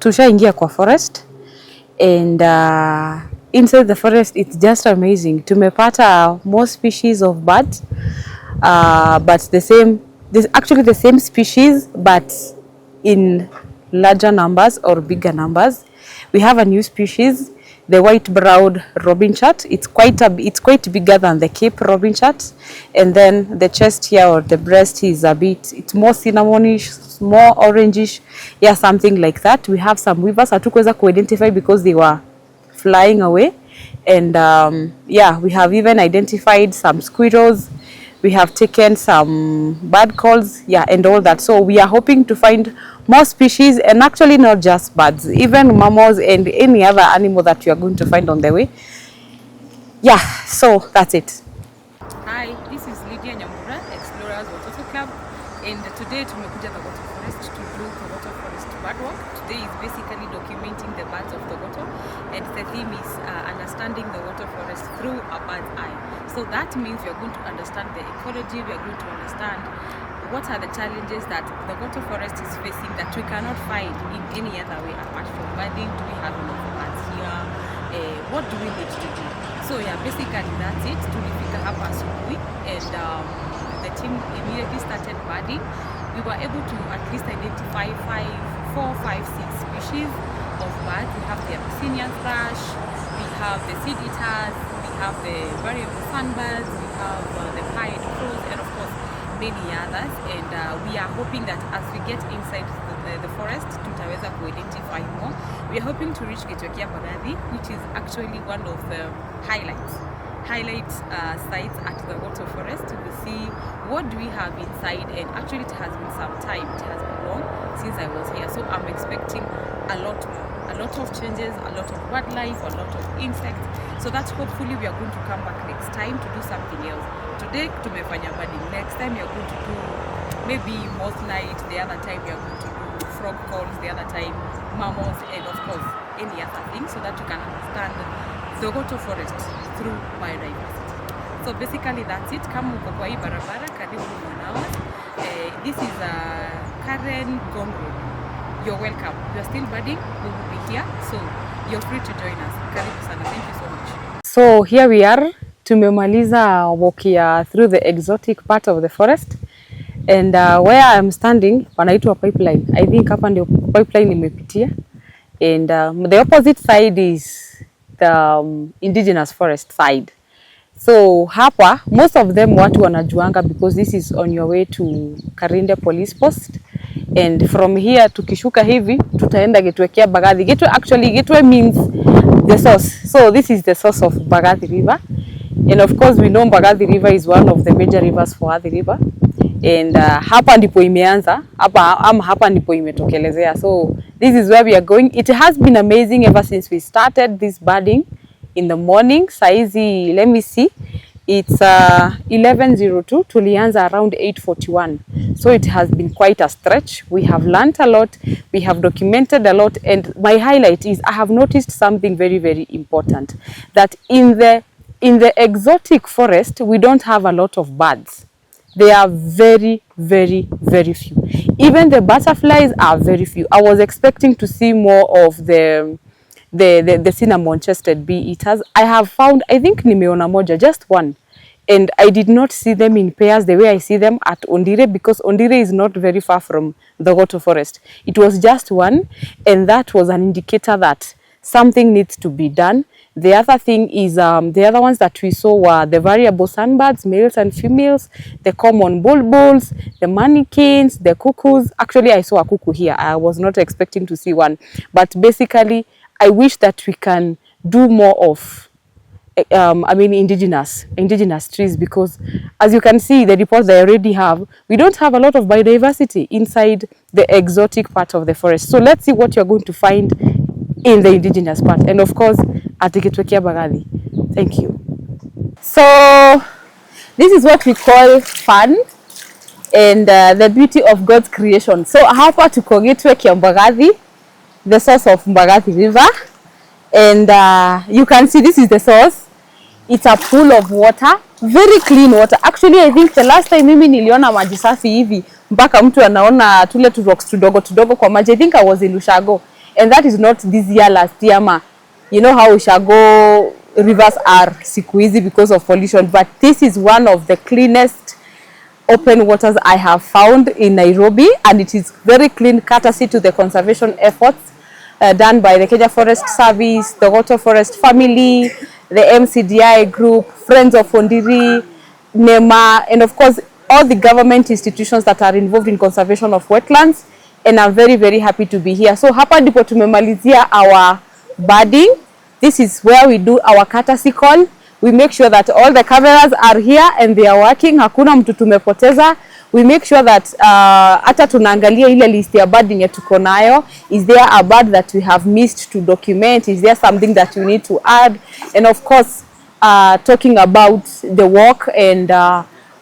Tushaingia kwa forest and inside the forest it's just amazing. Tumepata more species of birds but actually the same species but in larger numbers or bigger numbers. We have a new species, the white-browed robin chat. It's quite bigger than the Cape robin chat, and then the chest here or the breast is it's more cinnamonish, more orangish, yeah, something like that. We have some weavers hatukuweza identify because they were flying away, and yeah, we have even identified some squirrels. We have taken some bird calls, yeah, and all that. So we are hoping to find more species, and actually not just birds, even mammals and any other animal that you are going to find on the way. Yeah, so that's it. Hi, this is Explorer Watoto Club, and today tumekuja Thogoto Forest to do Thogoto Forest birdwalk. Today is basically documenting the birds of Thogoto, and the theme is understanding the Thogoto Forest through a bird's eye. So that means we are going to understand the ecology, we are going to understand what are the challenges that the Thogoto Forest is facing that we cannot find in any other way apart from birding. Do we have enough birds here? What do we need to do? So yeah, basically that's it. Tulifika hapa asubuhi and the team immediately started birding. We were able to at least identify 4, 5, 6 species of birds. We have the Abyssinian thrush, we have the seed eaters, we have the variable sunbirds, we have the pied crows, and of course many others. And we are hoping that as we get inside the forest, tutaweza to identify more. We are hoping to reach Gitwe, Mbagathi, which is actually one of the highlight sites at the Thogoto Forest to see what do we have inside. And actually it has been some time, it has been long since I was here, so I'm expecting a lot of changes, a lot of wildlife, a lot of insects, so that hopefully we are going to come back next time to do something else. Today tumefanya birding, next time we are going to do maybe moth night, the other time we are going to do frog calls, the other time mammals, and of course any other thing, so that you can understand the Thogoto Forest through biodiversity. So basically that's it. Kama uko kwa hii barabara karibu mwanao, this is Karen Gomro. You're welcome. You're still birding, we will be here, so you're free to join us. Karibu sana. Thank you so much. So here we are. Tumemaliza walk here through the exotic part of the forest, and where I'm standing panaitwa pipeline. I think hapa ndio pipeline imepitia, and the opposite side is the indigenous forest side. So hapa most of them watu wanajuanga because this is on your way to Karinde police post, and from here tukishuka hivi tutaenda Gitwe Mbagathi. Gitwe means the source, so this is the source of Mbagathi River, and of course we know Mbagathi River is one of the major rivers for Athi River, and hapa ndipo imeanza, hapa ndipo imetokelezea. So this is where we are going. It has been amazing ever since we started this birding in the morning. Saizi, let me see, it's 11:02. Tulianza around 8:41. So it has been quite a stretch. We have learned a lot, we have documented a lot, and my highlight is I have noticed something very, very important, that in the exotic forest we don't have a lot of birds. They are very, very, very few. Even the butterflies are very few. I was expecting to see more of the cinnamon-chested bee-eaters. I have found, I think nimeona moja, just one. And I did not see them in pairs the way I see them at Ondire, because Ondire is not very far from the Thogoto Forest. It was just one, and that was an indicator that something needs to be done. The other thing is, the other ones that we saw were the variable sunbirds, males and females, the common bulbuls, the mannequins, the cuckoos. Actually, I saw a cuckoo here. I was not expecting to see one. But basically, I wish that we can do more of, indigenous trees, because as you can see, the reports they already have, we don't have a lot of biodiversity inside the exotic part of the forest. So let's see what you're going to find in the indigenous part, and of course at Gitwe Mbagathi. Thank you. So this is what we call fun and the beauty of God's creation. So hapa tuko Gitwe Mbagathi, the source of Mbagathi River, and you can see this is the source. It's a pool of water, very clean water. Actually, I think the last time mimi niliona maji safi hivi mpaka mtu anaona tule tu rocks tudogo kwa maji, I think I was in Ushago. and that is not this year, last year ma. You know how Ushago rivers are siku hizi because of pollution, but this is one of the cleanest open waters I have found in Nairobi, and it is very clean courtesy to the conservation efforts done by the Kenya Forest Service, the Thogoto Forest family, the MCDI group, Friends of Ondiri, NEMA, and of course all the government institutions that are involved in conservation of wetlands. And I'm very, very happy to be here. So hapa ndipo tumemalizia our budding. This is where we do our courtesy call. We make sure that all the cameras are here and they are working. Hakuna mtu tumepoteza. We make sure that hata tunaangalia ile list ya budding ya tuko nayo. Is there a bud that we have missed to document? Is there something that we need to add? And of course, talking about the work and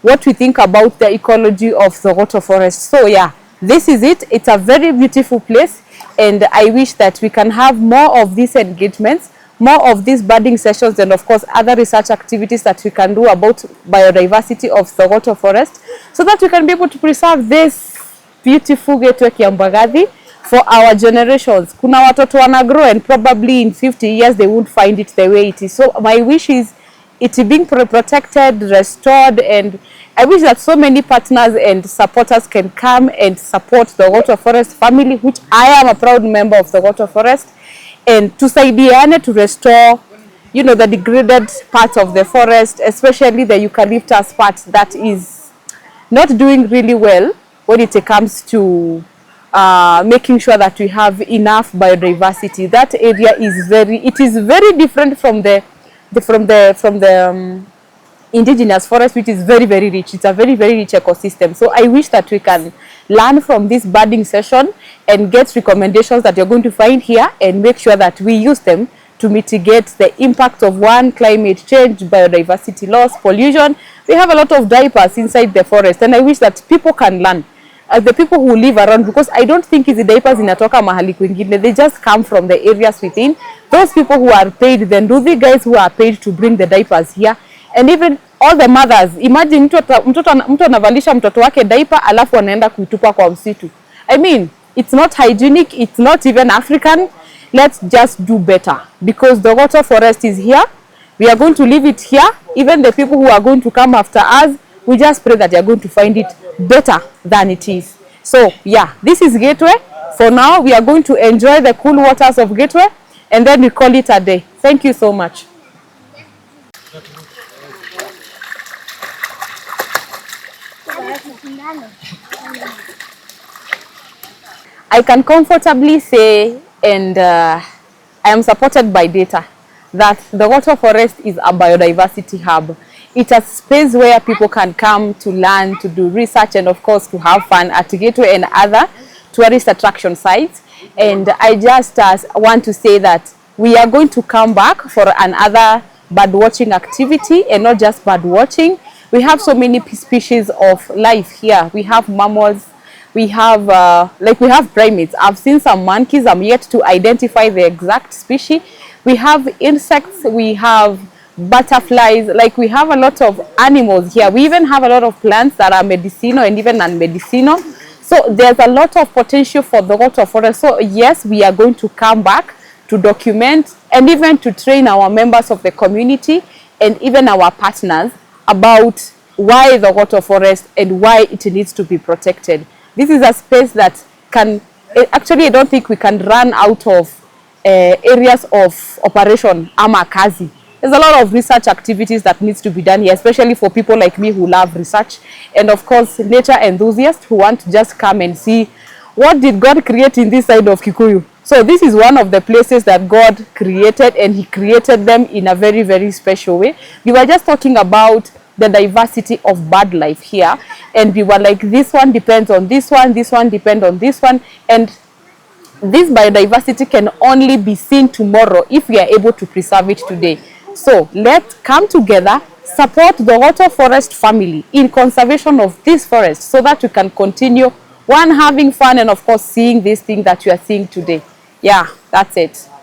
what we think about the ecology of Thogoto Forest. So yeah, this is it. It's a very beautiful place, and I wish that we can have more of these engagements, more of these budding sessions, and of course other research activities that we can do about biodiversity of Thogoto Forest, so that we can be able to preserve this beautiful Gitwe ya Mbagathi for our generations. Kuna watoto wana grow and probably in 50 years they won't find it the way it is. So my wish is it being protected, restored, and I wish that so many partners and supporters can come and support the Thogoto Forest family, which I am a proud member of the Thogoto Forest, and tusaidiane to restore, you know, the degraded parts of the forest, especially the eucalyptus part that is not doing really well when it comes to making sure that we have enough biodiversity. That area is very different from the indigenous forest, which is very, very rich. It's a very, very rich ecosystem. So I wish that we can learn from this budding session and get recommendations that you're going to find here and make sure that we use them to mitigate the impact of climate change, biodiversity loss, pollution. We have a lot of diapers inside the forest, and I wish that people can learn. The people who live around, because I don't think the diapers inatoka mahali kwingine, they just come from the areas within. Those people who are paid, then do the guys who are paid to bring the diapers here, and even all the mothers. Imagine mtu anavalisha mtoto wake diaper alafu anaenda kuitupa kwa msitu. I mean, it's not hygienic, it's not even African. Let's just do better, because the Thogoto Forest is here. We are going to leave it here. Even the people who are going to come after us, we just pray that they are going to find it better than it is. So yeah, this is Gitwe. For now, we are going to enjoy the cool waters of Gitwe, and then we call it a day. Thank you so much. I can comfortably say, and I am supported by data, that the Thogoto Forest is a biodiversity hub. It's a space where people can come to learn, to do research, and of course to have fun at Gitwe and other tourist attraction sites. And I just want to say that we are going to come back for another bird watching activity, and not just bird watching. We have so many species of life here. We have mammals, we have we have primates. I've seen some monkeys. I'm yet to identify the exact species. We have insects, we have butterflies, like we have a lot of animals here. We even have a lot of plants that are medicinal and even non-medicinal. So there's a lot of potential for the Thogoto Forest. So yes, we are going to come back to document and even to train our members of the community and even our partners about why the Thogoto Forest and why it needs to be protected. This is a space that can, actually I don't think we can run out of areas of operation ama kazi. There's a lot of research activities that needs to be done here, especially for people like me who love research, and of course nature enthusiasts who want to just come and see what did God create in this side of Kikuyu. So this is one of the places that God created, and he created them in a very, very special way. We were just talking about the diversity of bird life here, and we were like, this one depends on this one depends on this one, and this biodiversity can only be seen tomorrow if we are able to preserve it today. So let's come together, support the Thogoto Forest family in conservation of this forest, so that we can continue having fun and of course seeing this thing that you are seeing today. Yeah, that's it.